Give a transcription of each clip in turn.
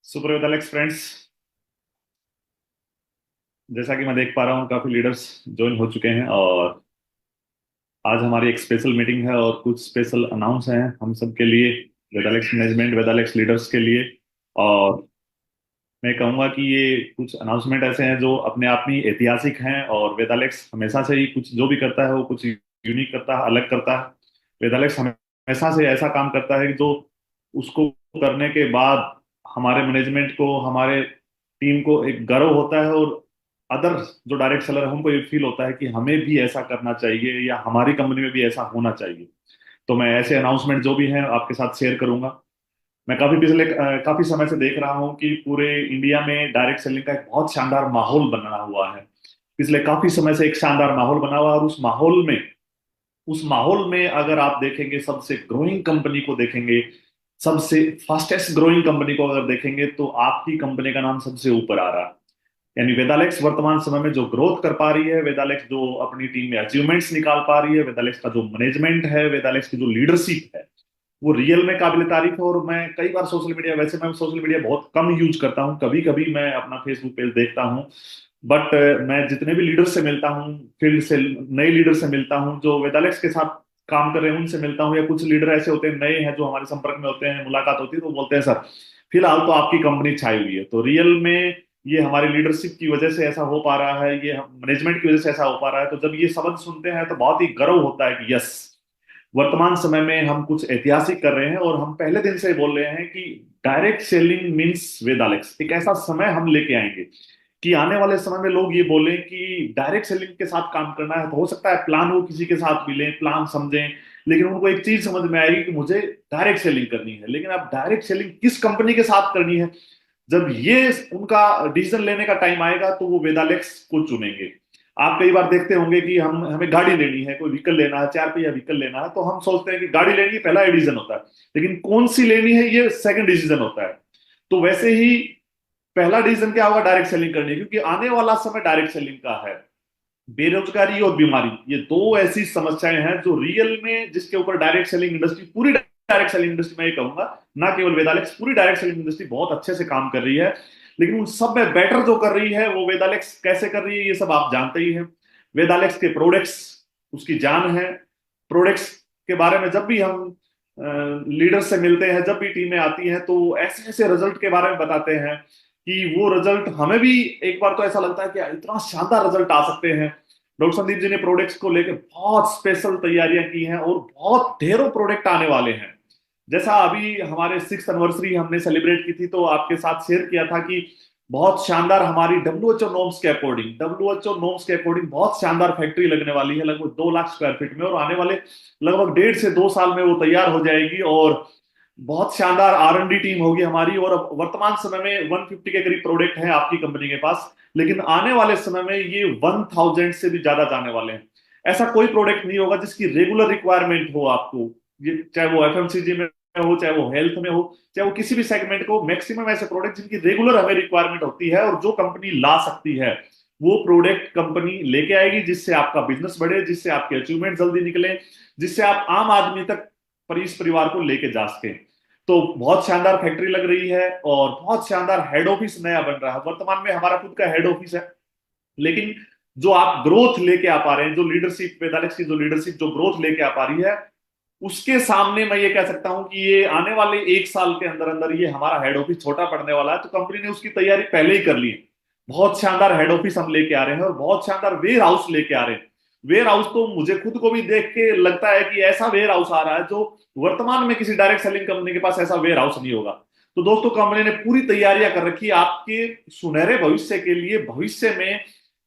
सुप्रभात Alex friends. जैसा कि मैं देख पा रहा हूँ काफी लीडर्स ज्वाइन हो चुके हैं और आज हमारी एक स्पेशल मीटिंग है और कुछ स्पेशल अनाउंस हैं हम सब के लिए, वेदालेक्स मैनेजमेंट, वेदालेक्स लीडर्स के लिए। और मैं कहूंगा कि ये कुछ अनाउंसमेंट ऐसे हैं जो अपने आप में ऐतिहासिक हैं और वेदालेक्स हमेशा से ही कुछ जो भी करता है वो कुछ यूनिक करता है, अलग करता है। वेदालेक्स हमेशा से ऐसा काम करता है कि जो उसको करने के बाद हमारे मैनेजमेंट को, हमारे टीम को एक गर्व होता है और अदर जो डायरेक्ट सेलर है उनको ये फील होता है कि हमें भी ऐसा करना चाहिए या हमारी कंपनी में भी ऐसा होना चाहिए। तो मैं ऐसे अनाउंसमेंट जो भी हैं आपके साथ शेयर करूंगा। मैं काफी समय से देख रहा हूं कि पूरे इंडिया में डायरेक्ट सेलिंग का एक बहुत शानदार माहौल बना हुआ है। पिछले काफी समय से एक शानदार माहौल बना हुआ है और उस माहौल में अगर आप देखेंगे, सबसे ग्रोइंग कंपनी को देखेंगे, सबसे फास्टेस्ट ग्रोइंग कंपनी को अगर देखेंगे तो आपकी कंपनी का नाम सबसे ऊपर आ रहा है। यानी वेदालेक्स वर्तमान समय में जो ग्रोथ कर पा रही है, वेदालेक्स जो अपनी टीम में अचीवमेंट्स निकाल पा रही है, वेदालेक्स का जो मैनेजमेंट है, वेदालेक्स की जो लीडरशिप है, वो रियल में काबिल तारीफ है। और मैं कई बार सोशल मीडिया, वैसे मैं सोशल मीडिया बहुत कम यूज करता हूँ, कभी कभी मैं अपना फेसबुक पेज देखता हूँ। बट मैं जितने भी लीडर से मिलता हूँ, फील्ड से नए लीडर से मिलता हूँ जो वेदालेक्स के साथ काम कर रहे हैं, उनसे मिलता हूँ, या कुछ लीडर ऐसे होते हैं नए हैं जो हमारे संपर्क में होते हैं, मुलाकात होती है तो बोलते हैं सर फिलहाल तो आपकी कंपनी छाई हुई है। तो रियल में ये हमारी लीडरशिप की वजह से ऐसा हो पा रहा है, ये मैनेजमेंट की वजह से ऐसा हो पा रहा है। तो जब ये शब्द सुनते हैं तो बहुत ही गर्व होता है कि यस, वर्तमान समय में हम कुछ ऐतिहासिक कर रहे हैं। और हम पहले दिन से बोल रहे हैं कि डायरेक्ट सेलिंग मींस वेदालेक्स। एक ऐसा समय हम लेके आएंगे कि आने वाले समय में लोग ये बोलें कि डायरेक्ट सेलिंग के साथ काम करना है तो हो सकता है प्लान वो किसी के साथ मिले, प्लान समझें, लेकिन उनको एक चीज समझ में आएगी कि मुझे डायरेक्ट सेलिंग करनी है। लेकिन अब डायरेक्ट सेलिंग किस कंपनी के साथ करनी है, जब ये उनका डिसीजन लेने का टाइम आएगा तो वो वेदालेक्स को चुनेंगे। आप कई बार देखते होंगे कि हम हमें गाड़ी लेनी है, कोई व्हीकल लेना है, 4 पहिया व्हीकल लेना है, तो हम सोचते हैं कि गाड़ी लेनी है, पहला डिसीजन होता है। लेकिन कौन सी लेनी है ये सेकंड डिसीजन होता है। तो वैसे ही पहला डिसीजन क्या होगा, डायरेक्ट सेलिंग करनी है, क्योंकि आने वाला समय डायरेक्ट सेलिंग का है। बेरोजगारी और बीमारी, ये दो ऐसी समस्याएं हैं जो रियल में, जिसके ऊपर डायरेक्ट सेलिंग इंडस्ट्री, पूरी डायरेक्ट सेलिंग इंडस्ट्री, मैं ये कहूंगा ना केवल वेदालेक्स, पूरी डायरेक्ट सेलिंग इंडस्ट्री बहुत अच्छे से काम कर रही है। लेकिन उन सब में बेटर जो कर रही है वो वेदालेक्स कैसे कर रही है ये सब आप जानते ही हैं। वेदालेक्स के प्रोडक्ट्स उसकी जान है। प्रोडक्ट्स के बारे में जब भी हम लीडर से मिलते हैं, जब भी टीमें आती हैं, तो ऐसे ऐसे रिजल्ट के बारे में बताते हैं कि वो रिजल्ट हमें भी एक बार तो ऐसा लगता है कि इतना शानदार रिजल्ट आ सकते हैं। डॉक्टर संदीप जी ने प्रोडक्ट्स को लेकर बहुत स्पेशल तैयारियां की हैं और बहुत ढेरों प्रोडक्ट आने वाले हैं। जैसा अभी हमारे 6th एनिवर्सरी हमने सेलिब्रेट की थी तो आपके साथ शेयर किया था कि बहुत शानदार हमारी डब्ल्यू एच ओ नॉर्म्स के अकॉर्डिंग बहुत शानदार फैक्ट्री लगने वाली है, लगभग 2 लाख स्क्वायर फीट में, और आने वाले लगभग 1.5 से 2 साल में वो तैयार हो जाएगी। और बहुत शानदार R&D टीम होगी हमारी। और अब वर्तमान समय में 150 के करीब प्रोडक्ट हैं आपकी कंपनी के पास, लेकिन आने वाले समय में ये 1000 से भी ज्यादा जाने वाले हैं। ऐसा कोई प्रोडक्ट नहीं होगा जिसकी रेगुलर रिक्वायरमेंट हो आपको, ये चाहे वो FMCG में हो, चाहे वो हेल्थ में हो, चाहे वो किसी भी सेगमेंट को, मैक्सिमम ऐसे प्रोडक्ट जिनकी रेगुलर हमें रिक्वायरमेंट होती है और जो कंपनी ला सकती है वो प्रोडक्ट कंपनी लेके आएगी, जिससे आपका बिजनेस बढ़े, जिससे आपके अचीवमेंट जल्दी निकले, जिससे आप आम आदमी तक इस परिवार को लेके जा सके। तो बहुत शानदार फैक्ट्री लग रही है और बहुत शानदार हेड ऑफिस नया बन रहा है। वर्तमान में हमारा खुद का हेड ऑफिस है, लेकिन जो आप ग्रोथ लेके आ पा रहे हैं, जो लीडरशिप, वेदालेक्स की जो लीडरशिप जो ग्रोथ लेके आ पा रही है, उसके सामने मैं ये कह सकता हूं कि ये आने वाले 1 साल के अंदर अंदर ये हमारा हेड ऑफिस छोटा पड़ने वाला है। तो कंपनी ने उसकी तैयारी पहले ही कर ली है। बहुत शानदार हेड ऑफिस हम लेके आ रहे हैं और बहुत शानदार वेयर हाउस लेके आ रहे हैं। वेयर हाउस तो मुझे खुद को भी देख के लगता है कि ऐसा वेयर हाउस आ रहा है जो वर्तमान में किसी डायरेक्ट सेलिंग कंपनी के पास ऐसा वेयर हाउस नहीं होगा। तो दोस्तों, कंपनी ने पूरी तैयारियां कर रखी है आपके सुनहरे भविष्य के लिए। भविष्य में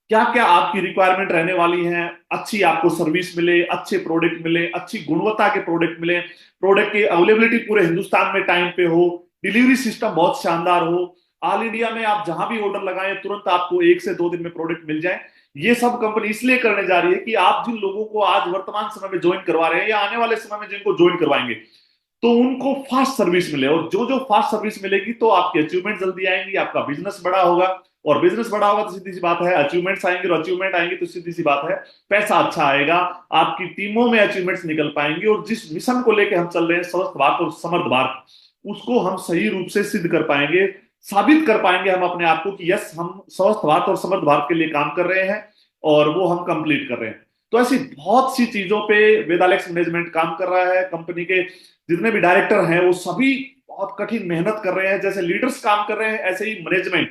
क्या क्या आपकी रिक्वायरमेंट रहने वाली है, अच्छी आपको सर्विस मिले, अच्छे प्रोडक्ट मिले, अच्छी गुणवत्ता के प्रोडक्ट मिले, प्रोडक्ट की अवेलेबिलिटी पूरे हिंदुस्तान में टाइम पे हो, डिलीवरी सिस्टम बहुत शानदार हो, ऑल इंडिया में आप जहां भी ऑर्डर लगाएं तुरंत आपको 1 से 2 दिन में प्रोडक्ट मिल जाए। ये सब कंपनी इसलिए करने जा रही है कि आप जिन लोगों को आज वर्तमान समय में ज्वाइन करवा रहे हैं या आने वाले समय में जिनको ज्वाइन करवाएंगे, तो उनको फास्ट सर्विस मिले। और जो जो फास्ट सर्विस मिलेगी तो आपकी अचीवमेंट जल्दी आएंगी, आपका बिजनेस बड़ा होगा, और बिजनेस बड़ा होगा तो सीधी सी बात है अचीवमेंट्स आएंगे, और अचीवमेंट आएंगे तो सीधी सी बात है पैसा अच्छा आएगा, आपकी टीमों में अचीवमेंट्स निकल पाएंगे, और जिस मिशन को लेकर हम चल रहे हैं, स्वस्थ भारत और समृद्ध भारत, उसको हम सही रूप से सिद्ध कर पाएंगे। साबित कर पाएंगे हम अपने आप को कि यस, हम स्वस्थ भारत और समृद्ध भारत के लिए काम कर रहे हैं और वो हम कंप्लीट कर रहे हैं। तो ऐसी बहुत सी चीजों पे वेदालेक्स मैनेजमेंट काम कर रहा है। कंपनी के जितने भी डायरेक्टर हैं वो सभी बहुत कठिन मेहनत कर रहे हैं। जैसे लीडर्स काम कर रहे हैं, ऐसे ही मैनेजमेंट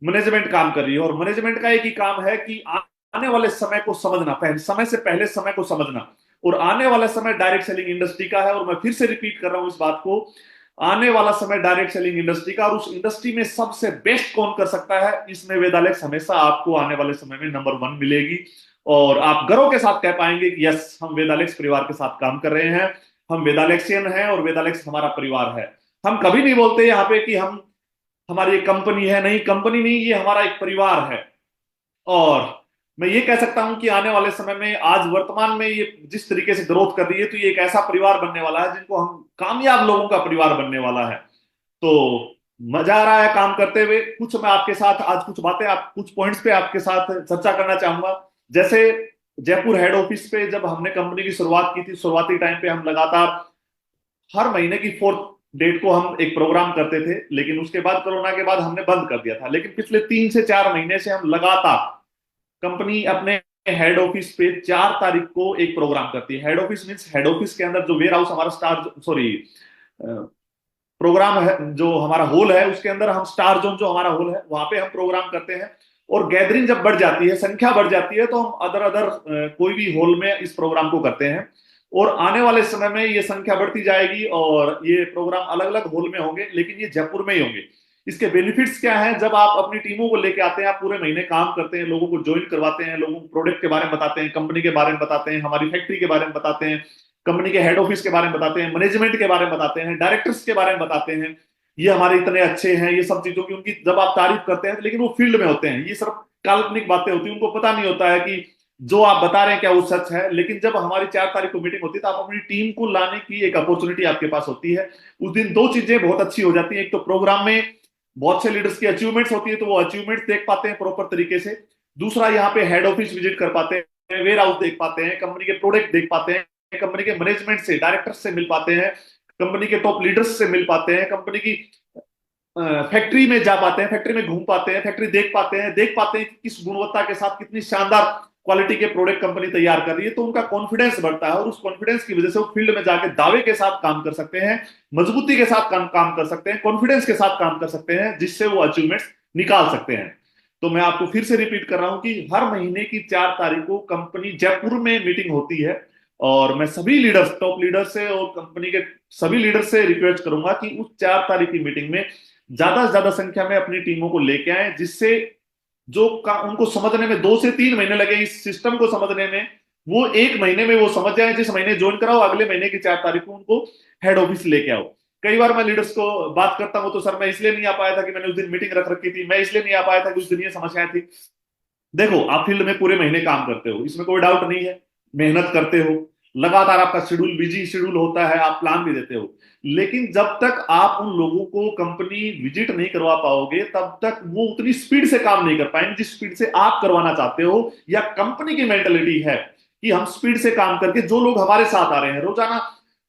मैनेजमेंट काम कर रही है। और मैनेजमेंट का एक ही काम है कि आने वाले समय को समझना, पहले समय से पहले समय को समझना। और आने वाला समय डायरेक्ट सेलिंग इंडस्ट्री का है, और मैं फिर से रिपीट कर रहा हूं इस बात को, आने वाला समय डायरेक्ट सेलिंग इंडस्ट्री का। और उस इंडस्ट्री में सबसे बेस्ट कौन कर सकता है, इसमें वेदालेक्स हमेशा आपको आने वाले समय में नंबर 1 मिलेगी। और आप गर्व के साथ कह पाएंगे कि यस, हम वेदालेक्स परिवार के साथ काम कर रहे हैं, हम वेदालेक्सियन हैं और वेदालेक्स हमारा परिवार है। हम कभी नहीं बोलते यहाँ पे कि हम हमारी एक कंपनी है, नहीं, कंपनी नहीं, ये हमारा एक परिवार है। और मैं ये कह सकता हूं कि आने वाले समय में, आज वर्तमान में ये जिस तरीके से ग्रोथ कर रही है, तो ये एक ऐसा परिवार बनने वाला है जिनको हम कामयाब लोगों का परिवार बनने वाला है। तो मजा आ रहा है काम करते हुए। कुछ मैं आपके साथ आज कुछ बातें, आप कुछ पॉइंट्स पे आपके साथ चर्चा करना चाहूंगा। जैसे जयपुर हेड ऑफिस पे जब हमने कंपनी की शुरुआत की थी, शुरुआती टाइम पे हम लगातार हर महीने की 4th डेट को हम एक प्रोग्राम करते थे, लेकिन उसके बाद कोरोना के बाद हमने बंद कर दिया था। लेकिन पिछले 3 से 4 महीने से हम लगातार, कंपनी अपने हेड ऑफिस पे 4 तारीख को एक प्रोग्राम करती है। Head office means head office के अंदर जो वेयर हाउस हमारा स्टार, सॉरी, प्रोग्राम है, जो हमारा हॉल है उसके अंदर हम स्टार जोन, जो हमारा हॉल है, वहां पे हम प्रोग्राम करते हैं। और गैदरिंग जब बढ़ जाती है, संख्या बढ़ जाती है, तो हम अदर अदर कोई भी हॉल में इस प्रोग्राम को करते हैं। और आने वाले समय में ये संख्या बढ़ती जाएगी और ये प्रोग्राम अलग अलग हॉल में होंगे, लेकिन ये जयपुर में ही होंगे। इसके बेनिफिट्स क्या हैं, जब आप अपनी टीमों को लेके आते हैं, आप पूरे महीने काम करते हैं, लोगों को ज्वाइन करवाते हैं, लोगों को प्रोडक्ट के बारे में बताते हैं, कंपनी के बारे में बताते हैं, हमारी फैक्ट्री के बारे में बताते हैं, कंपनी के हेड ऑफिस के बारे में बताते हैं, मैनेजमेंट के बारे में बताते हैं, डायरेक्टर्स के बारे में बताते हैं, ये हमारे इतने अच्छे हैं, ये सब चीजों की उनकी जब आप तारीफ करते हैं, लेकिन वो फील्ड में होते हैं, ये सिर्फ काल्पनिक बातें होती हैं, उनको पता नहीं होता है कि जो आप बता रहे हैं क्या वो सच है। लेकिन जब हमारी 4 तारीख को मीटिंग होती है, तो आप अपनी टीम को लाने की एक अपॉर्चुनिटी आपके पास होती है। उस दिन 2 चीजें बहुत अच्छी हो जाती है। एक तो प्रोग्राम में बहुत से लीडर्स की अचीवमेंट्स होती है, तो वो अचीवमेंट्स देख पाते हैं प्रॉपर तरीके से। दूसरा, यहाँ पे हेड ऑफिस विजिट कर पाते हैं, वेयर हाउस देख पाते हैं, कंपनी के प्रोडक्ट देख पाते हैं, कंपनी के मैनेजमेंट से, डायरेक्टर्स से मिल पाते हैं, कंपनी के टॉप लीडर्स से मिल पाते हैं, कंपनी की फैक्ट्री में जा पाते हैं, फैक्ट्री में घूम पाते हैं, फैक्ट्री देख पाते हैं, कि किस गुणवत्ता के साथ कितनी शानदार क्वालिटी के प्रोडक्ट कंपनी तैयार कर रही है। तो उनका कॉन्फिडेंस बढ़ता है, और उस कॉन्फिडेंस की वजह से वो फील्ड में जाके दावे के साथ काम कर सकते हैं, मजबूती के साथ काम कर सकते हैं, कॉन्फिडेंस के साथ काम कर सकते हैं, जिससे वो अचीवमेंट्स निकाल सकते हैं। तो मैं आपको फिर से रिपीट कर रहा हूं कि हर महीने की 4 तारीख को कंपनी जयपुर में मीटिंग होती है। और मैं सभी लीडर्स, टॉप लीडर्स से और कंपनी के सभी लीडर्स से रिक्वेस्ट करूंगा कि उस 4 तारीख की मीटिंग में ज्यादा से ज्यादा संख्या में अपनी टीमों को लेके आए, जिससे जो उनको समझने में 2 से 3 महीने लगे इस सिस्टम को समझने में, वो 1 महीने में वो समझ जाए। जिस महीने ज्वाइन कराओ, अगले महीने की 4 तारीख को उनको हेड ऑफिस लेके आओ। कई बार मैं लीडर्स को बात करता हूं, तो सर मैं इसलिए नहीं आ पाया था कि मैंने उस दिन मीटिंग रख रखी थी, मैं इसलिए नहीं आ पाया था कि उस दिन ये समस्याएं थी। देखो, आप फील्ड में पूरे महीने काम करते हो, इसमें कोई डाउट नहीं है, मेहनत करते हो, लगातार आपका शेड्यूल, बिजी शेड्यूल होता है, आप प्लान भी देते हो। लेकिन जब तक आप उन लोगों को कंपनी विजिट नहीं करवा पाओगे, तब तक वो उतनी स्पीड से काम नहीं कर पाएंगे जिस स्पीड से आप करवाना चाहते हो। या कंपनी की मेंटेलिटी है कि हम स्पीड से काम करके, जो लोग हमारे साथ आ रहे हैं रोजाना,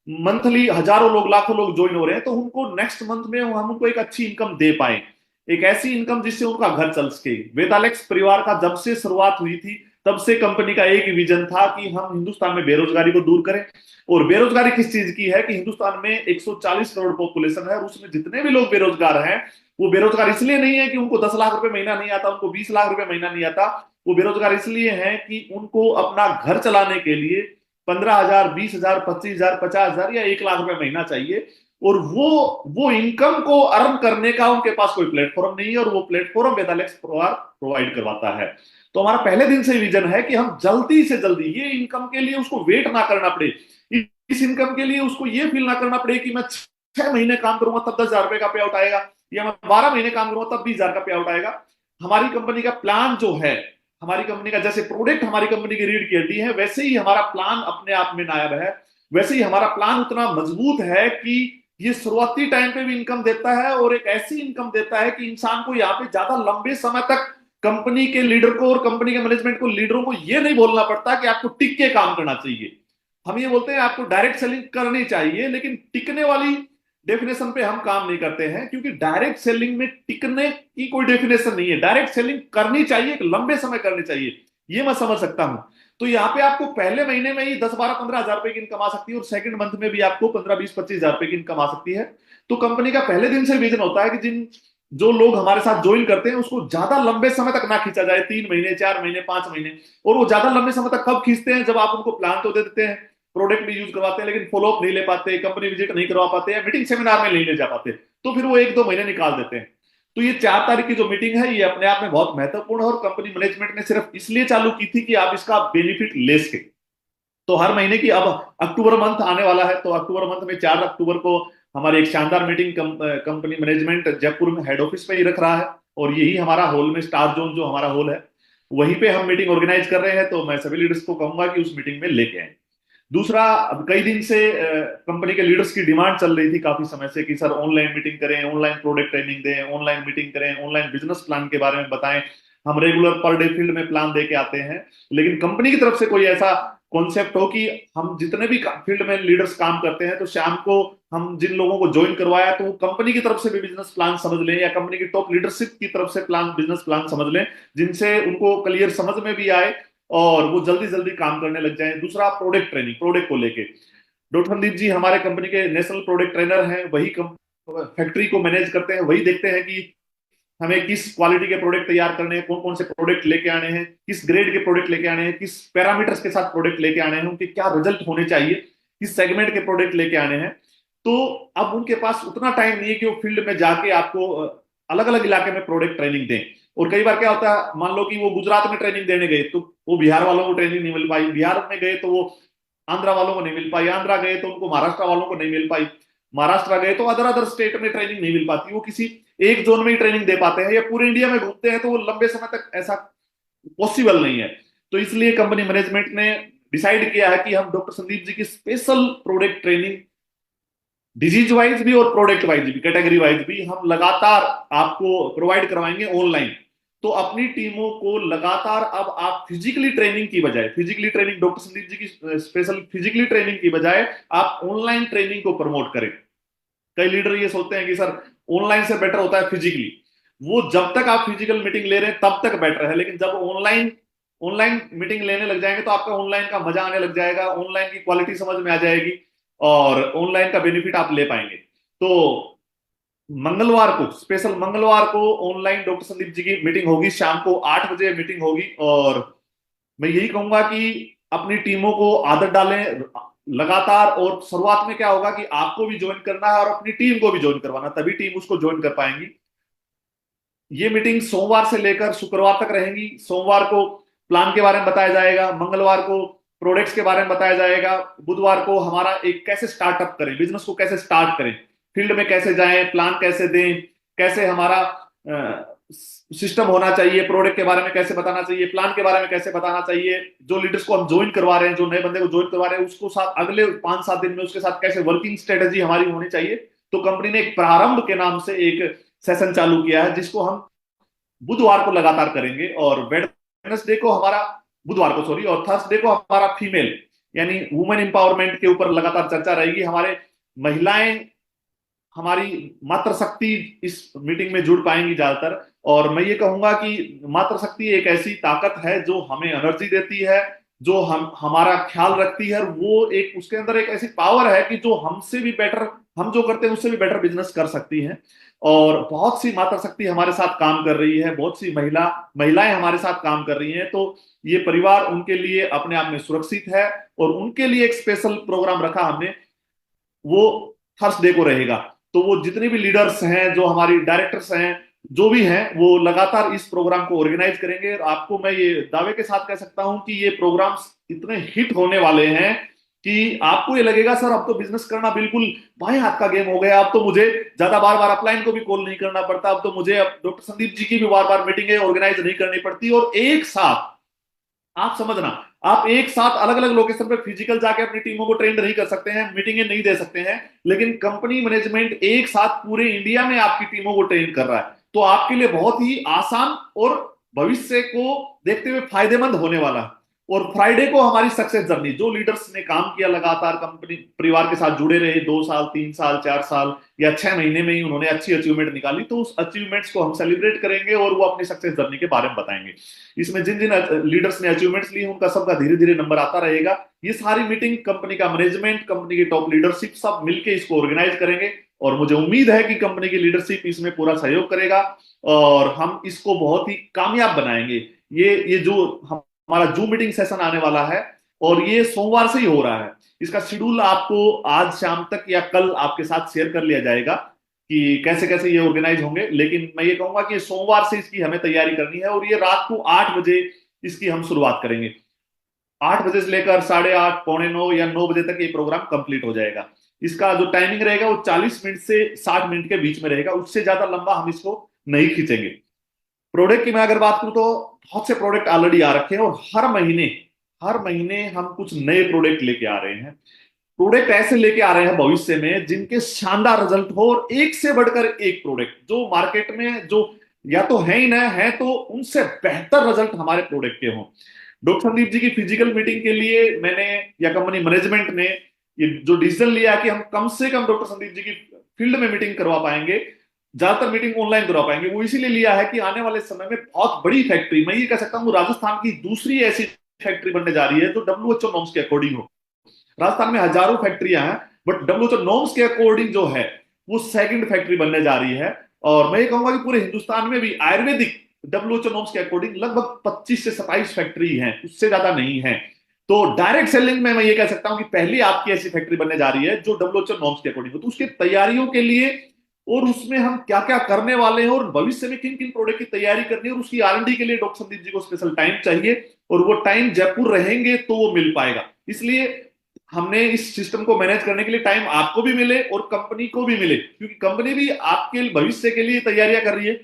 मंथली हजारों लोग, लाखों लोग ज्वाइन हो रहे हैं, तो उनको नेक्स्ट मंथ में हम उनको एक अच्छी इनकम दे पाए, एक ऐसी इनकम जिससे उनका घर चल सके। वेदालेक्स परिवार का जब से शुरुआत हुई थी, तब से कंपनी का एक ही विजन था कि हम हिंदुस्तान में बेरोजगारी को दूर करें। और बेरोजगारी किस चीज की है कि हिंदुस्तान में 140 करोड़ पॉपुलेशन है, और उसमें जितने भी लोग बेरोजगार हैं, वो बेरोजगार इसलिए नहीं है कि उनको 10 लाख रुपए महीना नहीं आता, उनको 20 लाख रुपए महीना नहीं आता। वो बेरोजगार इसलिए है कि उनको अपना घर चलाने के लिए 15,000, 20,000, 25,000, 50,000 या 1 लाख रुपए महीना चाहिए। और वो इनकम को अर्न करने का उनके पास कोई प्लेटफॉर्म नहीं है, और वो प्लेटफॉर्म वेदालेक्स प्रोवाइड करवाता है। तो हमारा पहले दिन से विजन है कि हम जल्दी से जल्दी ये इनकम के लिए उसको वेट ना करना पड़े, इस इनकम के लिए उसको ये फील ना करना पड़े कि मैं 6 महीने काम करूंगा तब 10,000 रुपए का पे आउट आएगा, या मैं 12 महीने काम करूंगा तब 20,000 का पे आउट आएगा। हमारी कंपनी का प्लान जो है, हमारी कंपनी का जैसे प्रोडक्ट हमारी कंपनी की रीढ़ की हड्डी है, वैसे ही हमारा प्लान अपने आप में नायाब है। वैसे ही हमारा प्लान उतना मजबूत है कि ये शुरुआती टाइम पे भी इनकम देता है, और एक ऐसी इनकम देता है कि इंसान को यहाँ पे ज्यादा लंबे समय तक कंपनी के लीडर को और कंपनी के मैनेजमेंट को, लीडरों को ये नहीं बोलना पड़ता कि आपको टिक के काम करना चाहिए। हम ये बोलते हैं आपको डायरेक्ट सेलिंग करनी चाहिए, लेकिन टिकने वाली डेफिनेशन पे हम काम नहीं करते हैं, क्योंकि डायरेक्ट सेलिंग में टिकने की कोई डेफिनेशन नहीं है। डायरेक्ट सेलिंग करनी चाहिए, एक लंबे समय करनी चाहिए, ये मैं समझ सकता हूं। तो यहाँ पे आपको पहले महीने में ही 10, 12, 15 हजार रुपए की इनकम आ सकती है, और सेकंड मंथ में भी आपको 15, 20, 25 हजार रुपए की इनकम आ सकती है। तो कंपनी का पहले दिन से विजन होता है कि जिन जो लोग हमारे साथ ज्वाइन करते हैं उसको ज्यादा लंबे समय तक ना खींचा जाए, 3 महीने, 4 महीने, 5 महीने। और वो ज्यादा लंबे समय तक कब खींचते हैं, जब आप उनको प्लान तो दे देते हैं, प्रोडक्ट भी यूज करवाते हैं, लेकिन फॉलोअप नहीं ले पाते, कंपनी विजिट नहीं करवा पाते, या मीटिंग सेमिनार में नहीं ले जा पाते, तो फिर वो 1, 2 महीने निकाल देते हैं। तो ये 4 तारीख की जो मीटिंग है, ये अपने आप में बहुत महत्वपूर्ण है, और कंपनी मैनेजमेंट ने सिर्फ इसलिए चालू की थी कि आप इसका बेनिफिट ले सके। तो हर महीने की, अब अक्टूबर मंथ आने वाला है, तो अक्टूबर मंथ में 4 अक्टूबर को हमारी एक शानदार मीटिंग कंपनी मैनेजमेंट जयपुर में हेड ऑफिस पे ही रख रहा है, और यही हमारा हॉल में, स्टार जोन जो हमारा हॉल है, वहीं पे हम मीटिंग ऑर्गेनाइज कर रहे हैं। तो मैं सभी लीडर्स को कहूंगा कि उस मीटिंग में लेके आए। दूसरा, अब कई दिन से कंपनी के लीडर्स की डिमांड चल रही थी काफी समय से, कि सर ऑनलाइन मीटिंग करें, ऑनलाइन प्रोडक्ट ट्रेनिंग दें, ऑनलाइन मीटिंग करें, ऑनलाइन बिजनेस प्लान के बारे में बताएं। हम रेगुलर पर डे फील्ड में प्लान दे के आते हैं, लेकिन कंपनी की तरफ से कोई ऐसा कॉन्सेप्ट हो कि हम जितने भी फील्ड में लीडर्स काम करते हैं, तो शाम को हम जिन लोगों को ज्वाइन करवाया, तो वो कंपनी की तरफ से भी बिजनेस प्लान समझ लें, या कंपनी की टॉप लीडरशिप की तरफ से प्लान, बिजनेस प्लान समझ लें, जिनसे उनको क्लियर समझ में भी आए और वो जल्दी जल्दी काम करने लग जाए। दूसरा, प्रोडक्ट ट्रेनिंग, प्रोडक्ट को लेके डॉक्टर संदीप जी हमारे कंपनी के नेशनल प्रोडक्ट ट्रेनर हैं, वही फैक्ट्री को मैनेज करते हैं, वही देखते हैं कि हमें किस क्वालिटी के प्रोडक्ट तैयार करने हैं, कौन कौन से प्रोडक्ट लेके आने हैं, किस ग्रेड के प्रोडक्ट लेके आने हैं, किस पैरामीटर्स के साथ प्रोडक्ट लेके आने हैं, उनके क्या रिजल्ट होने चाहिए, किस सेगमेंट के प्रोडक्ट लेके आने हैं। तो अब उनके पास उतना टाइम नहीं है कि वो फील्ड में जाके आपको अलग अलग इलाके में प्रोडक्ट ट्रेनिंग दें। और कई बार क्या होता है, मान लो कि वो गुजरात में ट्रेनिंग देने गए, तो वो बिहार वालों को ट्रेनिंग नहीं मिल पाई, बिहार में गए तो वो आंध्रा वालों को नहीं मिल पाई, आंध्रा गए तो उनको महाराष्ट्र वालों को नहीं मिल पाई, महाराष्ट्र गए तो अदर अदर स्टेट में ट्रेनिंग नहीं मिल पाती। वो किसी एक जोन में ही ट्रेनिंग दे पाते हैं, या पूरे इंडिया में घूमते हैं, तो वो लंबे समय तक ऐसा पॉसिबल नहीं है। तो इसलिए कंपनी मैनेजमेंट ने डिसाइड किया है कि हम डॉक्टर संदीप जी की special product training, disease wise भी और प्रोडक्ट वाइज भी, कैटेगरी वाइज भी, हम लगातार आपको प्रोवाइड करवाएंगे ऑनलाइन। तो अपनी टीमों को लगातार, अब आप फिजिकली ट्रेनिंग की बजाय, physically training doctor Sandeep ji की स्पेशल फिजिकली ट्रेनिंग की बजाय आप ऑनलाइन ट्रेनिंग को प्रमोट करें। कई लीडर ये सोचते हैं कि सर ऑनलाइन से बेटर होता है फिजिकली। वो जब तक आप फिजिकल मीटिंग ले रहे हैं तब तक बेटर है, लेकिन जब ऑनलाइन ऑनलाइन मीटिंग लेने लग जाएंगे, तो आपका ऑनलाइन का मजा आने लग जाएगा, ऑनलाइन की क्वालिटी समझ में आ जाएगी, और ऑनलाइन का बेनिफिट आप ले पाएंगे। तो मंगलवार को, स्पेशल मंगलवार को ऑनलाइन डॉक्टर संदीप जी की मीटिंग होगी, शाम को 8 बजे मीटिंग होगी। और मैं यही कहूंगा कि अपनी टीमों को आदत डालें लगातार। और शुरुआत में क्या होगा कि आपको भी ज्वाइन करना है और अपनी टीम को भी ज्वाइन करवाना, तभी टीम उसको ज्वाइन कर पाएंगी। ये मीटिंग सोमवार से लेकर शुक्रवार तक रहेंगी। सोमवार को प्लान के बारे में बताया जाएगा, मंगलवार को प्रोडक्ट्स के बारे में बताया जाएगा, बुधवार को हमारा एक कैसे स्टार्टअप करें, बिजनेस को कैसे स्टार्ट करें, फील्ड में कैसे जाएं, प्लान कैसे दें, कैसे हमारा सिस्टम होना चाहिए, प्रोडक्ट के बारे में कैसे बताना चाहिए, प्लान के बारे में कैसे बताना चाहिए, जो लीडर्स को हम ज्वाइन करवा रहे हैं, जो नए बंदे को ज्वाइन करवा रहे हैं, उसको साथ अगले 5-7 दिन में उसके साथ कैसे वर्किंग स्ट्रेटेजी हमारी होनी चाहिए। तो कंपनी ने एक प्रारंभ के नाम से एक सेशन चालू किया है, जिसको हम बुधवार को लगातार करेंगे। और वेडनेसडे को हमारा, बुधवार को सॉरी, और थर्सडे को हमारा फीमेल यानी वुमेन एम्पावरमेंट के ऊपर लगातार चर्चा रहेगी। हमारे महिलाएं, हमारी मातृ शक्ति इस मीटिंग में जुड़ पाएंगी ज्यादातर। और मैं ये कहूंगा कि मातृ शक्ति एक ऐसी ताकत है जो हमें एनर्जी देती है, जो हमारा ख्याल रखती है। वो एक, उसके अंदर एक ऐसी पावर है कि जो हमसे भी बेटर, हम जो करते हैं उससे भी बेटर बिजनेस कर सकती है। और बहुत सी मातृ शक्ति हमारे साथ काम कर रही है, बहुत सी महिलाएं हमारे साथ काम कर रही हैं। तो ये परिवार उनके लिए अपने आप में सुरक्षित है, और उनके लिए एक स्पेशल प्रोग्राम रखा हमने, वो थर्सडे को रहेगा। तो वो जितने भी लीडर्स हैं, जो हमारी डायरेक्टर्स हैं, जो भी हैं, वो लगातार इस प्रोग्राम को ऑर्गेनाइज करेंगे। और आपको मैं ये दावे के साथ कह सकता हूं कि ये प्रोग्राम्स इतने हिट होने वाले हैं कि आपको ये लगेगा सर अब तो बिजनेस करना बिल्कुल बाएं हाथ का गेम हो गया, अब तो मुझे ज्यादा बार बार अपलाइन को भी कॉल नहीं करना पड़ता, अब तो मुझे अब डॉक्टर संदीप जी की भी बार बार मीटिंगें ऑर्गेनाइज नहीं करनी पड़ती। और एक साथ, आप समझना, आप एक साथ अलग अलग लोकेशन पे फिजिकल जाके अपनी टीमों को ट्रेन नहीं कर सकते हैं, मीटिंगें नहीं दे सकते हैं, लेकिन कंपनी मैनेजमेंट एक साथ पूरे इंडिया में आपकी टीमों को ट्रेन कर रहा है। तो आपके लिए बहुत ही आसान और भविष्य को देखते हुए फायदेमंद होने वाला है। और फ्राइडे को हमारी सक्सेस जर्नी, जो लीडर्स ने काम किया लगातार कंपनी परिवार के साथ जुड़े रहे, 2 साल 3 साल 4 साल या 6 महीने में ही उन्होंने अच्छी अचीवमेंट निकाली, तो उस अचीवमेंट्स को हम सेलिब्रेट करेंगे और वो अपनी सक्सेस जर्नी के बारे में बताएंगे। इसमें जिन जिन लीडर्स ने अचीवमेंट्स ली उनका सबका धीरे धीरे नंबर आता रहेगा। ये सारी मीटिंग कंपनी का मैनेजमेंट, कंपनी की टॉप लीडरशिप सब मिलकर इसको ऑर्गेनाइज करेंगे, और मुझे उम्मीद है कि कंपनी की लीडरशिप इसमें पूरा सहयोग करेगा और हम इसको बहुत ही कामयाब बनाएंगे। ये जो हमारा जूम मीटिंग सेशन आने वाला है और ये सोमवार से ही हो रहा है, इसका शेड्यूल आपको आज शाम तक या कल आपके साथ शेयर कर लिया जाएगा कि कैसे कैसे ये ऑर्गेनाइज होंगे। लेकिन मैं ये कहूंगा कि सोमवार से इसकी हमें तैयारी करनी है और ये रात को 8 बजे इसकी हम शुरुआत करेंगे। 8 बजे से लेकर 8:30 9:45 या 9 बजे तक ये प्रोग्राम कंप्लीट हो जाएगा। इसका जो टाइमिंग रहेगा वो 40 मिनट से 60 मिनट के बीच में रहेगा, उससे ज्यादा लंबा हम इसको नहीं खींचेंगे। प्रोडक्ट की मैं अगर बात करूं तो बहुत से प्रोडक्ट ऑलरेडी आ रखे हैं और हर महीने हम कुछ नए प्रोडक्ट लेके आ रहे हैं। प्रोडक्ट ऐसे लेके आ रहे हैं भविष्य में जिनके शानदार रिजल्ट हो, और एक से बढ़कर एक प्रोडक्ट जो मार्केट में जो या तो है ही ना है, तो उनसे बेहतर रिजल्ट हमारे प्रोडक्ट के हों। डॉक्टर संदीप जी की फिजिकल मीटिंग के लिए मैंने या कंपनी मैनेजमेंट ने ये जो डिसीजन लिया कि हम कम से कम डॉक्टर संदीप जी की फील्ड में मीटिंग करवा पाएंगे, ज्यादातर मीटिंग ऑनलाइन करवा पाएंगे, वो इसीलिए लिया है कि आने वाले समय में बहुत बड़ी फैक्ट्री, मैं ये कह सकता हूँ राजस्थान की दूसरी ऐसी फैक्ट्री बनने जा रही है जो डब्ल्यूएचओ नॉर्म्स के अकॉर्डिंग हो। राजस्थान में हजारों फैक्ट्रियां हैं, बट डब्ल्यूएचओ नॉर्म्स के अकॉर्डिंग जो है वो सेकंड फैक्ट्री बनने जा रही है। और मैं ये कहूंगा कि पूरे हिंदुस्तान में भी आयुर्वेदिक डब्ल्यूएचओ नॉर्म्स के अकॉर्डिंग लगभग 25 से 27 फैक्ट्री हैं, उससे ज्यादा नहीं है। तो डायरेक्ट सेलिंग में मैं ये कह सकता हूं कि पहली आपकी ऐसी फैक्ट्री बनने जा रही है जो डब्ल्यूएचओ नॉर्म्स के अकॉर्डिंग हो। तो उसकी तैयारियों के लिए और उसमें हम क्या क्या करने वाले हैं और भविष्य में किन किन प्रोडक्ट की तैयारी करनी है और उसकी आर&डी के लिए डॉक्टर संदीप जी को स्पेशल टाइम चाहिए, और वो टाइम जयपुर रहेंगे तो वो मिल पाएगा। इसलिए हमने इस सिस्टम को मैनेज करने के लिए टाइम आपको भी मिले और कंपनी को भी मिले, क्योंकि कंपनी भी आपके भविष्य के लिए तैयारियां कर रही है।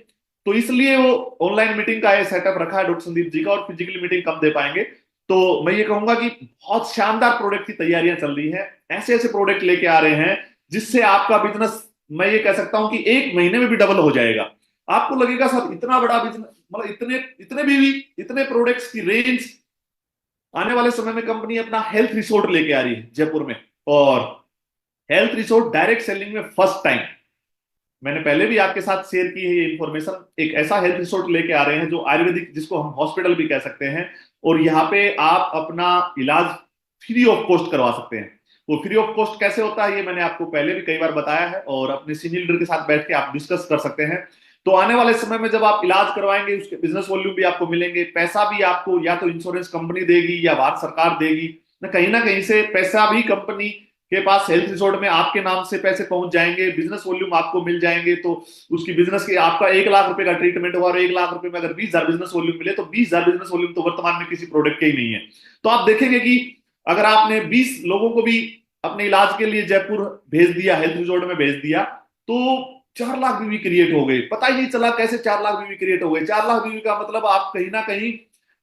तो इसलिए वो ऑनलाइन मीटिंग का ये सेटअप रखा है डॉक्टर संदीप जी का, और फिजिकली मीटिंग कब दे पाएंगे। तो मैं ये कहूंगा कि बहुत शानदार प्रोडक्ट की तैयारियां चल रही है, ऐसे ऐसे प्रोडक्ट लेके आ रहे हैं जिससे आपका बिजनेस, मैं ये कह सकता हूं कि 1 महीने में भी डबल हो जाएगा। आपको लगेगा सर इतना बड़ा बिजनेस, मतलब इतने इतने भी इतने प्रोडक्ट्स की रेंज। आने वाले समय में कंपनी अपना हेल्थ रिसोर्ट लेके आ रही है जयपुर में, और हेल्थ रिसोर्ट डायरेक्ट सेलिंग में फर्स्ट टाइम, मैंने पहले भी आपके साथ शेयर की है ये इंफॉर्मेशन। एक ऐसा हेल्थ रिसोर्ट लेके आ रहे हैं जो आयुर्वेदिक, जिसको हम हॉस्पिटल भी कह सकते हैं, और यहाँ पे आप अपना इलाज फ्री ऑफ कॉस्ट करवा सकते हैं। वो फ्री ऑफ कॉस्ट कैसे होता है ये मैंने आपको पहले भी कई बार बताया है, और अपने सीनियर लीडर के साथ बैठ के आप डिस्कस कर सकते हैं। तो आने वाले समय में जब आप इलाज करवाएंगे उसके बिजनेस वॉल्यूम भी आपको मिलेंगे, पैसा भी आपको या तो इंश्योरेंस कंपनी देगी या भारत सरकार देगी, ना कहीं से पैसा भी कंपनी के पास हेल्थ रिसोर्ट में आपके नाम से पैसे पहुंच जाएंगे, बिजनेस वॉल्यूम आपको मिल जाएंगे। तो उसकी बिजनेस की आपका 1 लाख रुपए का ट्रीटमेंट हुआ और 1 लाख रुपए में अगर 20,000 बिजनेस वॉल्यूम मिले तो 20,000 बिजनेस वॉल्यूम तो वर्तमान में किसी प्रोडक्ट के ही नहीं है। तो आप देखेंगे कि अगर आपने 20 लोगों को भी अपने इलाज के लिए जयपुर भेज दिया, हेल्थ रिसोर्ट में भेज दिया, तो 4 लाख बीवी क्रिएट हो गई। पता ही नहीं चला कैसे 4 लाख बीवी क्रिएट हो गए। 4 लाख बीवी का मतलब आप कहीं ना कहीं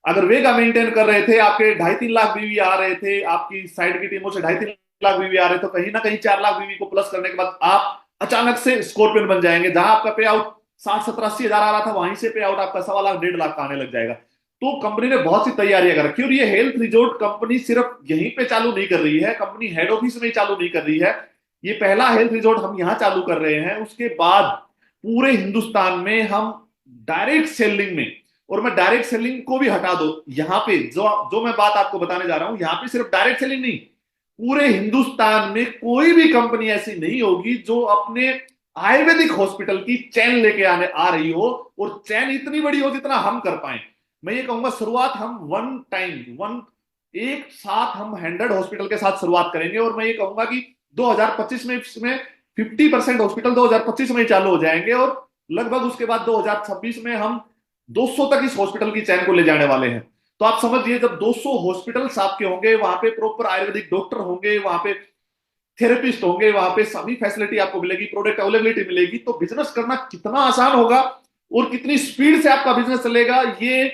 अगर वेगा मेंटेन कर रहे थे, आपके 2.5-3 लाख बीवी आ रहे थे, आपकी साइड की टीमों से 2.5-3 लाख बीवी आ रहे, तो कहीं ना कहीं 4 लाख बीवी को प्लस करने के बाद आप अचानक से स्कॉर्पियन बन जाएंगे। जहां आपका पे आउट 60-70-80 हजार आ रहा था, वहीं से पे आउट आपका 1.25 लाख 1.5 लाख का आने लग जाएगा। तो कंपनी ने बहुत सी तैयारियां कर रखी, और ये हेल्थ रिजोर्ट कंपनी सिर्फ यहीं पे चालू नहीं कर रही है, कंपनी हेड ऑफिस में ही चालू नहीं कर रही है। ये पहला हेल्थ रिजोर्ट हम यहां चालू कर रहे हैं, उसके बाद पूरे हिंदुस्तान में हम डायरेक्ट सेलिंग में, और मैं डायरेक्ट सेलिंग को भी हटा दो, यहाँ पे जो जो मैं बात आपको बताने जा रहा हूं, यहाँ पे सिर्फ डायरेक्ट सेलिंग नहीं, पूरे हिंदुस्तान में कोई भी कंपनी ऐसी नहीं होगी जो अपने आयुर्वेदिक हॉस्पिटल की चैन लेके आने आ रही हो, और चैन इतनी बड़ी हो जितना हम कर पाए। मैं ये कहूंगा शुरुआत हम एक साथ हम 100 हॉस्पिटल के साथ शुरुआत करेंगे, और मैं ये कहूंगा कि 2025 में इसमें 50% हॉस्पिटल 2025 में ही चालू हो जाएंगे, और लगभग उसके बाद 2026 में हम 200 तक इस हॉस्पिटल की चैन को ले जाने वाले हैं। तो आप समझिए जब 200 हॉस्पिटल्स आपके होंगे, वहां पे प्रॉपर आयुर्वेदिक डॉक्टर होंगे, वहां पे थेरेपिस्ट होंगे, वहां पे सभी फैसिलिटी आपको मिलेगी, प्रोडक्ट अवेलेबिलिटी मिलेगी, तो बिजनेस करना कितना आसान होगा और कितनी स्पीड से आपका बिजनेस चलेगा। ये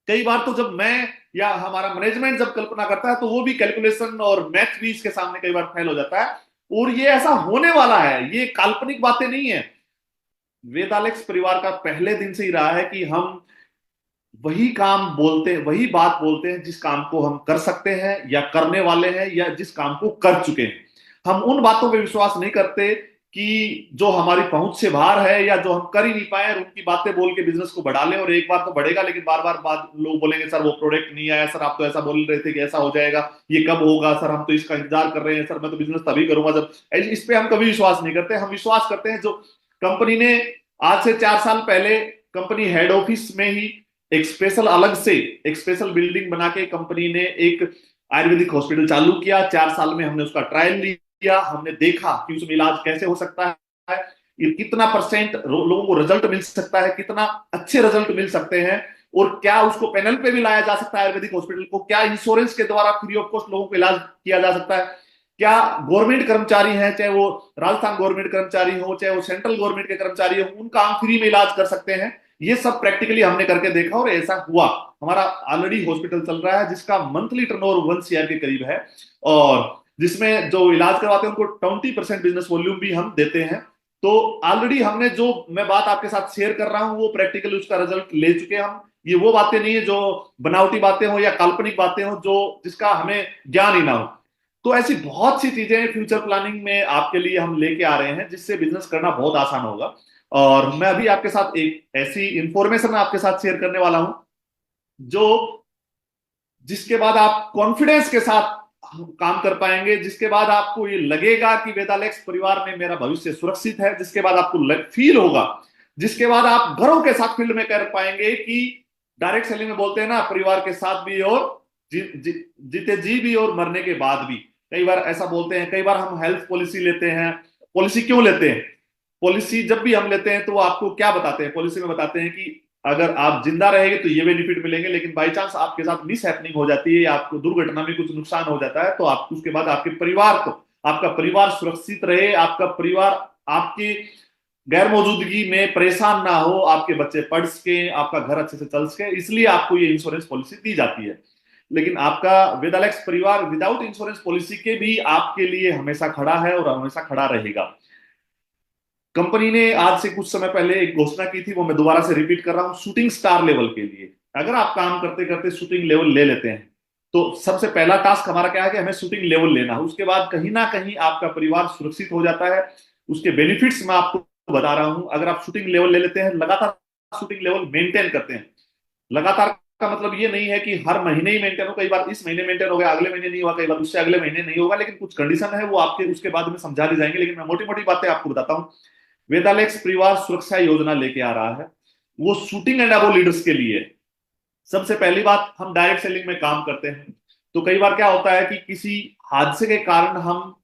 कई बार तो जब मैं या हमारा मैनेजमेंट जब कल्पना करता है तो वो भी कैलकुलेशन और मैथ भी इसके सामने कई बार फेल हो जाता है, और ये ऐसा होने वाला है, ये काल्पनिक बातें नहीं है। वेदालेक्स परिवार का पहले दिन से ही रहा है कि हम वही काम बोलते हैं, वही बात बोलते हैं जिस काम को हम कर सकते हैं या करने वाले हैं या जिस काम को कर चुके हैं। हम उन बातों पे विश्वास नहीं करते कि जो हमारी पहुंच से बाहर है या जो हम कर ही नहीं पाए, और उनकी बातें बोल के बिजनेस को बढ़ा लें, और एक बार तो बढ़ेगा लेकिन बार बार बाद लोग बोलेंगे सर वो प्रोडक्ट नहीं आया, सर आप तो ऐसा बोल रहे थे कि ऐसा हो जाएगा, ये कब होगा सर, हम तो इसका इंतजार कर रहे हैं, सर मैं तो बिजनेस तभी करूंगा जब। इस पे हम कभी विश्वास नहीं करते। हम विश्वास करते हैं जो कंपनी ने आज से 4 साल पहले कंपनी हेड ऑफिस में ही एक स्पेशल अलग से एक स्पेशल बिल्डिंग बना के कंपनी ने एक आयुर्वेदिक हॉस्पिटल चालू किया। 4 साल में हमने उसका ट्रायल लिया, हमने देखा कि उसमें इलाज कैसे हो सकता है, ये कितना परसेंट लोगों को रिजल्ट मिल सकता है, कितना अच्छे रिजल्ट मिल सकते हैं, और क्या उसको पैनल पे भी लाया जा सकता है आयुर्वेदिक हॉस्पिटल को, क्या इंश्योरेंस के द्वारा फ्री ऑफ कॉस्ट लोगों को इलाज किया जा सकता है, क्या गवर्नमेंट कर्मचारी हैं, चाहे वो राजस्थान गवर्नमेंट कर्मचारी हो चाहे वो सेंट्रल गवर्नमेंट के कर्मचारी हो, उनका हम फ्री में इलाज कर सकते हैं। ये सब प्रैक्टिकली हमने करके देखा और ऐसा हुआ। हमारा ऑलरेडी हॉस्पिटल चल रहा है जिसका मंथली टर्नओवर 1 CR के करीब है, और जिसमें जो इलाज करवाते हैं उनको 20% बिजनेस वॉल्यूम भी हम देते हैं। तो ऑलरेडी हमने जो मैं बात आपके साथ शेयर कर रहा हूं वो प्रैक्टिकली उसका रिजल्ट ले चुके हैं हम। ये वो बातें नहीं है जो बनावटी बातें हो या काल्पनिक बातें हो जो जिसका हमें ज्ञान ही ना हो। तो ऐसी बहुत सी चीजें फ्यूचर प्लानिंग में आपके लिए हम लेके आ रहे हैं जिससे बिजनेस करना बहुत आसान होगा। और मैं अभी आपके साथ एक ऐसी इंफॉर्मेशन आपके साथ शेयर करने वाला हूं जो जिसके बाद आप कॉन्फिडेंस के साथ काम कर पाएंगे, जिसके बाद आपको ये लगेगा कि वेदालेक्स परिवार में मेरा भविष्य सुरक्षित है, जिसके बाद आपको फील होगा, जिसके बाद आप घरों के साथ फील्ड में कर पाएंगे कि डायरेक्ट सेलिंग में बोलते हैं ना, परिवार के साथ भी और जीते जी भी और मरने के बाद भी। कई बार ऐसा बोलते हैं, कई बार हम हेल्थ पॉलिसी लेते हैं। पॉलिसी क्यों लेते हैं? पॉलिसी जब भी हम लेते हैं तो वो आपको क्या बताते हैं? पॉलिसी में बताते हैं कि अगर आप जिंदा रहेंगे तो ये बेनिफिट मिलेंगे, लेकिन बाई चांस आपके साथ मिस हैपनिंग हो जाती है या आपको दुर्घटना में कुछ नुकसान हो जाता है तो आप उसके बाद आपके परिवार को, आपका परिवार सुरक्षित रहे, आपका परिवार आपकी गैर मौजूदगी में परेशान ना हो, आपके बच्चे पढ़ सके, आपका घर अच्छे से चल सके, इसलिए आपको ये इंश्योरेंस पॉलिसी दी जाती है। लेकिन आपका वेदालेक्स परिवार विदाउट इंश्योरेंस पॉलिसी के भी आपके लिए हमेशा खड़ा है और हमेशा खड़ा रहेगा। कंपनी ने आज से कुछ समय पहले एक घोषणा की थी, वो मैं दोबारा से रिपीट कर रहा हूं, शूटिंग स्टार लेवल के लिए। अगर आप काम करते करते शूटिंग लेवल ले लेते हैं तो सबसे पहला टास्क हमारा क्या है कि हमें शूटिंग लेवल लेना है। उसके बाद कहीं ना कहीं आपका परिवार सुरक्षित हो जाता है। उसके बेनिफिट्स मैं आपको बता रहा हूं। अगर आप शूटिंग लेवल ले लेते हैं, लगातार शूटिंग लेवल मेंटेन करते हैं, लगातार का मतलब ये नहीं है कि हर महीने ही मेंटेन हो, कई बार इस महीने मेंटेन हो गया, अगले महीने नहीं हुआ, कई बार उससे अगले महीने नहीं होगा, लेकिन कुछ कंडीशन है वो आपके उसके बाद में समझा दी जाएंगे, लेकिन मैं मोटी मोटी बातें आपको बताता हूं। वेदालेक्स परिवार सुरक्षा योजना लेके आ रहा है, वो शूटिंग एंड अबो लीडर्स के लिए। सबसे पहली बात, हम डायरेक्ट सेलिंग में काम करते हैं तो कई बार क्या होता है कि किसी हादसे के कारण हम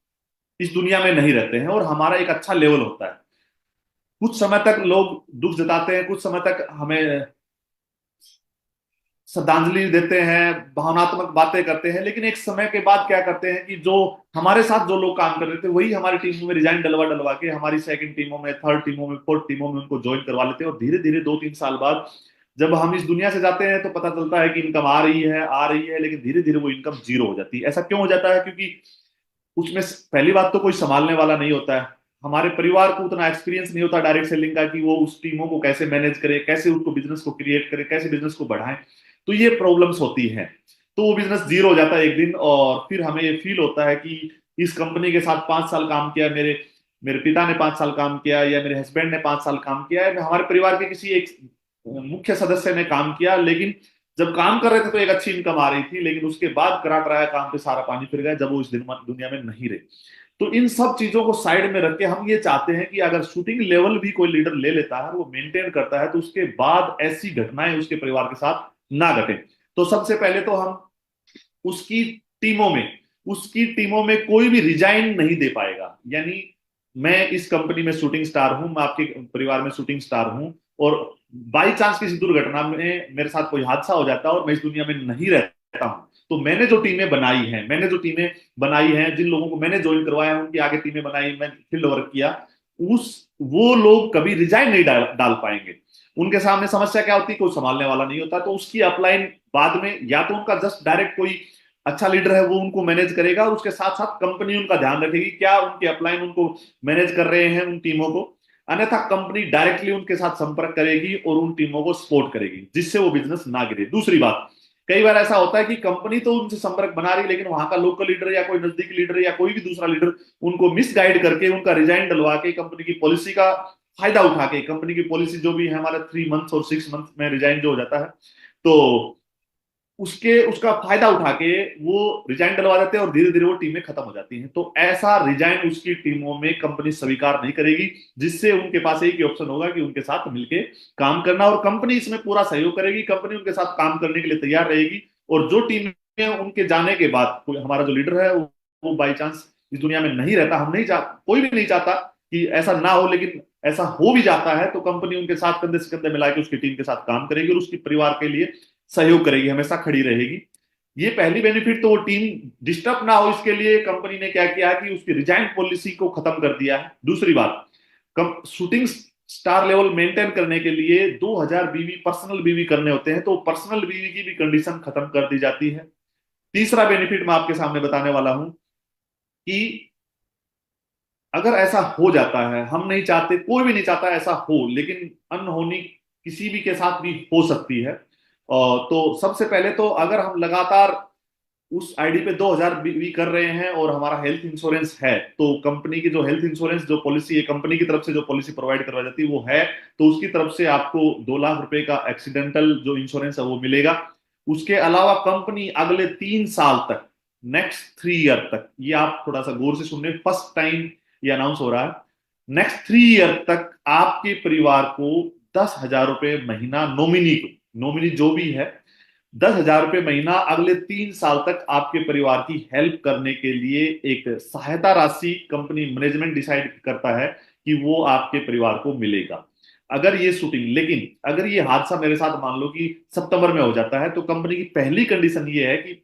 इस दुनिया में नहीं रहते हैं और हमारा एक अच्छा लेवल होता है। कुछ समय तक लोग दुख जताते हैं, कुछ समय तक हमें श्रद्धांजलि देते हैं, भावनात्मक बातें करते हैं, लेकिन एक समय के बाद क्या करते हैं कि जो हमारे साथ जो लोग काम कर रहे थे वही हमारी टीमों में रिजाइन डलवा डलवा के हमारी सेकंड टीमों में, थर्ड टीमों में, फोर्थ टीमों में उनको ज्वाइन करवा लेते हैं। और धीरे धीरे 2-3 साल बाद जब हम इस दुनिया से जाते हैं तो पता चलता है कि इनकम आ रही है, लेकिन धीरे धीरे वो इनकम जीरो हो जाती है। ऐसा क्यों हो जाता है? क्योंकि उसमें पहली बात तो कोई संभालने वाला नहीं होता है। हमारे परिवार को उतना एक्सपीरियंस नहीं होता डायरेक्ट सेलिंग का कि वो उस टीमों को कैसे मैनेज करे, कैसे उसको बिजनेस को क्रिएट करे, कैसे बिजनेस को बढ़ाए। तो ये प्रॉब्लम्स होती हैं। तो वो बिजनेस जीरो हो जाता है एक दिन, और फिर हमें ये फील होता है कि इस कंपनी के साथ 5 साल काम किया, मेरे मेरे पिता ने 5 साल काम किया, या मेरे हस्बैंड ने 5 साल काम किया, या हमारे परिवार के किसी एक मुख्य सदस्य ने काम किया, लेकिन जब काम कर रहे थे तो एक अच्छी इनकम आ रही थी, लेकिन उसके बाद करा कराया काम पे सारा पानी फिर गया जब वो इस दुनिया में नहीं रहे। तो इन सब चीजों को साइड में रख के हम ये चाहते हैं कि अगर शूटिंग लेवल भी कोई लीडर ले लेता है, वो मेंटेन करता है, तो उसके बाद ऐसी घटनाएं उसके परिवार के साथ ना घटे। तो सबसे पहले तो हम उसकी टीमों में उसकी टीमों में कोई भी रिजाइन नहीं दे पाएगा। यानी मैं इस कंपनी में शूटिंग स्टार हूं, मैं आपके परिवार में शूटिंग स्टार हूं, और बाई चांस किसी दुर्घटना में मेरे साथ कोई हादसा हो जाता है और मैं इस दुनिया में नहीं रहता हूं, तो मैंने जो टीमें बनाई हैं, जिन लोगों को मैंने ज्वाइन करवाया है उनकी आगे टीमें बनाई, मैं फील्ड वर्क किया, उस वो लोग कभी रिजाइन नहीं डाल पाएंगे। उनके सामने समस्या क्या होती है? कोई संभालने वाला नहीं होता, तो उसकी अपलाइन बाद में या तो उनका जस्ट डायरेक्ट कोई अच्छा लीडर है वो उनको मैनेज करेगा, और उसके साथ साथ कंपनी उनका ध्यान रखेगी क्या उनके अपलाइन उनको मैनेज कर रहे हैं उन टीमों को। अन्यथा कंपनी डायरेक्टली उनके साथ संपर्क करेगी और उन टीमों को सपोर्ट करेगी, जिससे वो बिजनेस ना गिरे। दूसरी बात, कई बार ऐसा होता है कि कंपनी तो उनसे संपर्क बना रही है, लेकिन वहां का लोकल लीडर या कोई नजदीकी लीडर या कोई भी दूसरा लीडर उनको मिसगाइड करके उनका रिजाइन डलवा के कंपनी की पॉलिसी का फायदा उठा के, कंपनी की पॉलिसी जो भी है हमारा 3 मंथ और 6 मंथ में रिजाइन जो हो जाता है, तो उसके उसका फायदा उठा के वो रिजाइन डलवा देते हैं और धीरे धीरे वो टीमें खत्म हो जाती हैं। तो ऐसा रिजाइन उसकी टीमों में कंपनी स्वीकार नहीं करेगी, जिससे उनके पास एक ही ऑप्शन होगा कि उनके साथ मिलके काम करना, और कंपनी इसमें पूरा सहयोग करेगी, कंपनी उनके साथ काम करने के लिए तैयार रहेगी। और जो टीम में उनके जाने के बाद कोई हमारा जो लीडर है वो बाई चांस इस दुनिया में नहीं रहता, हम नहीं चाह कोई भी नहीं चाहता कि ऐसा ना हो, लेकिन ऐसा हो भी जाता है, तो कंपनी उनके साथ कंधे से कंधे मिला के उसकी टीम के साथ काम करेगी और उसके परिवार के लिए सहयोग करेगी, हमेशा खड़ी रहेगी। ये पहली बेनिफिट। तो वो टीम डिस्टर्ब ना हो, इसके लिए कंपनी ने क्या किया कि उसकी रिजाइन पॉलिसी को खत्म कर दिया है। दूसरी बात, शूटिंग स्टार लेवल मेंटेन करने के लिए 2000 बीवी पर्सनल बीवी करने होते हैं, तो पर्सनल बीवी की भी कंडीशन खत्म कर दी जाती है। तीसरा बेनिफिट मैं आपके सामने बताने वाला हूं कि अगर ऐसा हो जाता है, हम नहीं चाहते, कोई भी नहीं चाहता ऐसा हो, लेकिन अनहोनी किसी भी के साथ भी हो सकती है। तो सबसे पहले तो अगर हम लगातार उस आईडी पे 2000 भी कर रहे हैं और हमारा हेल्थ इंश्योरेंस है, तो कंपनी की जो हेल्थ इंश्योरेंस जो पॉलिसी है, कंपनी की तरफ से जो पॉलिसी प्रोवाइड करवाई जाती है वो है, तो उसकी तरफ से आपको 2 लाख रुपए का एक्सीडेंटल जो इंश्योरेंस है वो मिलेगा। उसके अलावा कंपनी अगले 3 साल तक, नेक्स्ट 3 ईयर तक, ये आप थोड़ा सा गौर से सुनने, फर्स्ट टाइम ये अनाउंस हो रहा है, नेक्स्ट 3 ईयर तक आपके परिवार को 10,000 रुपए महीना, नॉमिनी जो भी है, 10,000 रुपए महीना अगले 3 साल तक आपके परिवार की हेल्प करने के लिए एक सहायता राशि कंपनी मैनेजमेंट डिसाइड करता है कि वो आपके परिवार को मिलेगा। अगर ये शूटिंग, लेकिन अगर ये हादसा मेरे साथ मान लो कि सितंबर में हो जाता है, तो कंपनी की पहली कंडीशन ये है कि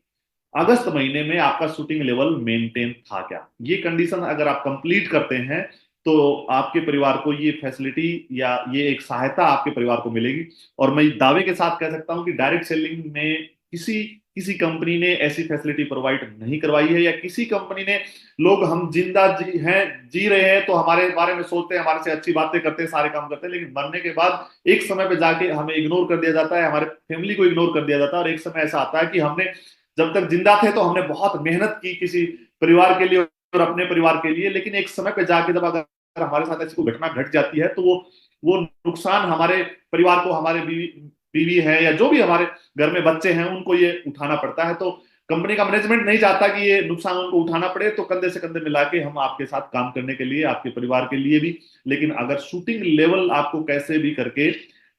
अगस्त महीने में आपका शूटिंग लेवल मेंटेन था क्या। ये कंडीशन अगर आप कंप्लीट करते हैं, तो आपके परिवार को ये फैसिलिटी या ये एक सहायता आपके परिवार को मिलेगी। और मैं दावे के साथ कह सकता हूं कि डायरेक्ट सेलिंग में किसी किसी कंपनी ने ऐसी फैसिलिटी प्रोवाइड नहीं करवाई है, या किसी कंपनी ने, लोग हम जिंदा जी रहे हैं तो हमारे बारे में सोचते हैं, हमारे से अच्छी बातें करते हैं, सारे काम करते हैं, लेकिन मरने के बाद एक समय पे जाके हमें इग्नोर कर दिया जाता है, हमारे फैमिली को इग्नोर कर दिया जाता है। और एक समय ऐसा आता है कि हमने जब तक जिंदा थे तो हमने बहुत मेहनत की किसी परिवार के लिए और अपने परिवार के लिए, लेकिन एक समय पे जाके जब अगर हमारे साथ ऐसी कोई घटना घट जाती है, तो वो नुकसान हमारे परिवार को, हमारे बीवी बीवी है या जो भी हमारे घर में बच्चे हैं, उनको ये उठाना पड़ता है। तो कंपनी का मैनेजमेंट नहीं चाहता कि ये नुकसान उनको उठाना पड़े, तो कंधे से कंधे मिला के हम आपके साथ काम करने के लिए, आपके परिवार के लिए भी। लेकिन अगर शूटिंग लेवल आपको कैसे भी करके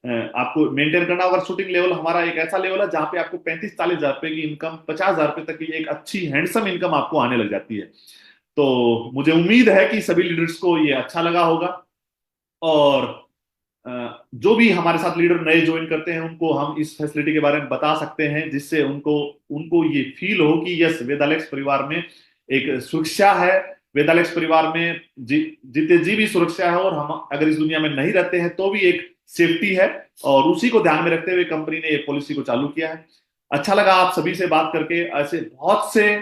आपको मेंटेन करना, अगर शूटिंग लेवल हमारा एक ऐसा लेवल है जहां पे आपको 35-40 हजार रुपए की इनकम, 50 हजार रुपए तक की एक अच्छी हैंडसम इनकम आपको आने लग जाती है। तो मुझे उम्मीद है कि सभी लीडर्स को ये अच्छा लगा होगा, और जो भी हमारे साथ लीडर नए ज्वाइन करते हैं उनको हम इस फैसिलिटी के बारे में बता सकते हैं, जिससे उनको उनको ये फील हो कि यस, वेदालेक्स परिवार में एक सुरक्षा है, वेदालेक्स परिवार में जीते जी भी सुरक्षा है, और हम अगर इस दुनिया में नहीं रहते हैं तो भी एक सेफ्टी है। और उसी को ध्यान में रखते हुए कंपनी ने ये पॉलिसी को चालू किया है। अच्छा लगा आप सभी से बात करके। ऐसे बहुत से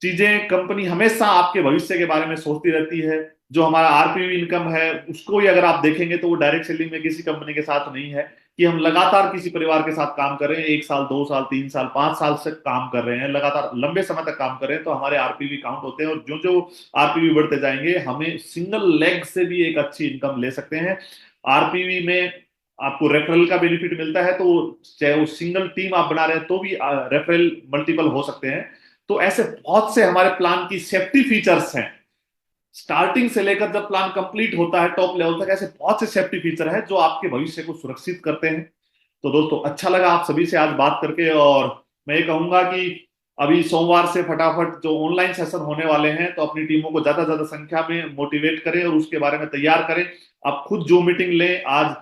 चीजें कंपनी हमेशा आपके भविष्य के बारे में सोचती रहती है। जो हमारा आरपीवी इनकम है उसको भी अगर आप देखेंगे तो वो डायरेक्ट सेलिंग में किसी कंपनी के साथ नहीं है कि हम लगातार किसी परिवार के साथ काम कर रहे हैं, 1 साल 2 साल 3 साल 5 साल से काम कर रहे हैं, लगातार लंबे समय तक काम कर रहे हैं, तो हमारे आरपीवी काउंट होते हैं, और जो जो आरपीवी बढ़ते जाएंगे हम सिंगल लेग से भी एक अच्छी इनकम ले सकते हैं। आरपीवी में आपको रेफरल का बेनिफिट मिलता है, तो चाहे वो सिंगल टीम आप बना रहे हैं तो भी रेफरल मल्टीपल हो सकते हैं। तो ऐसे बहुत से हमारे प्लान की सेफ्टी फीचर्स हैं, स्टार्टिंग से लेकर जब प्लान कंप्लीट होता है टॉप लेवल तक, ऐसे बहुत से सेफ्टी फीचर है जो आपके भविष्य को सुरक्षित करते हैं। तो दोस्तों, अच्छा लगा आप सभी से आज बात करके, और मैं ये कहूंगा कि अभी सोमवार से फटाफट जो ऑनलाइन सेशन होने वाले हैं, तो अपनी टीमों को ज्यादा ज्यादा संख्या में मोटिवेट करें और उसके बारे में तैयार करें। आप खुद जो मीटिंग लें, आज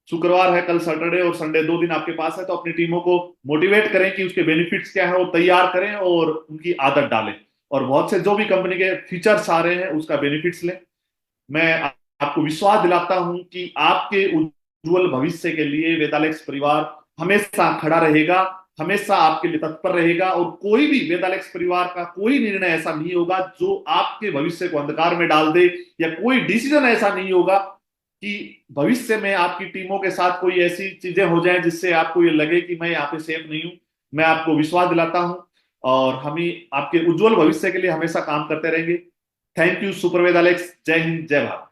शुक्रवार है, कल सैटरडे और संडे 2 दिन आपके पास है, तो अपनी टीमों को मोटिवेट करें कि उसके बेनिफिट्स क्या है वो तैयार करें और उनकी आदत डालें, और बहुत से जो भी कंपनी के फीचर्स आ रहे हैं उसका बेनिफिट्स लें। मैं आपको विश्वास दिलाता हूं कि आपके उज्जवल भविष्य के लिए वेदालेक्स परिवार हमेशा खड़ा रहेगा। हमेशा आपके लिए तत्पर रहेगा, और कोई भी वेदालेक्स परिवार का कोई निर्णय ऐसा नहीं होगा जो आपके भविष्य को अंधकार में डाल दे, या कोई डिसीजन ऐसा नहीं होगा कि भविष्य में आपकी टीमों के साथ कोई ऐसी चीजें हो जाएं जिससे आपको ये लगे कि मैं यहाँ पे सेफ नहीं हूं। मैं आपको विश्वास दिलाता हूं, और हम ही आपके उज्जवल भविष्य के लिए हमेशा काम करते रहेंगे। थैंक यू सुपर वेदालेक्स। जय हिंद, जय भारत।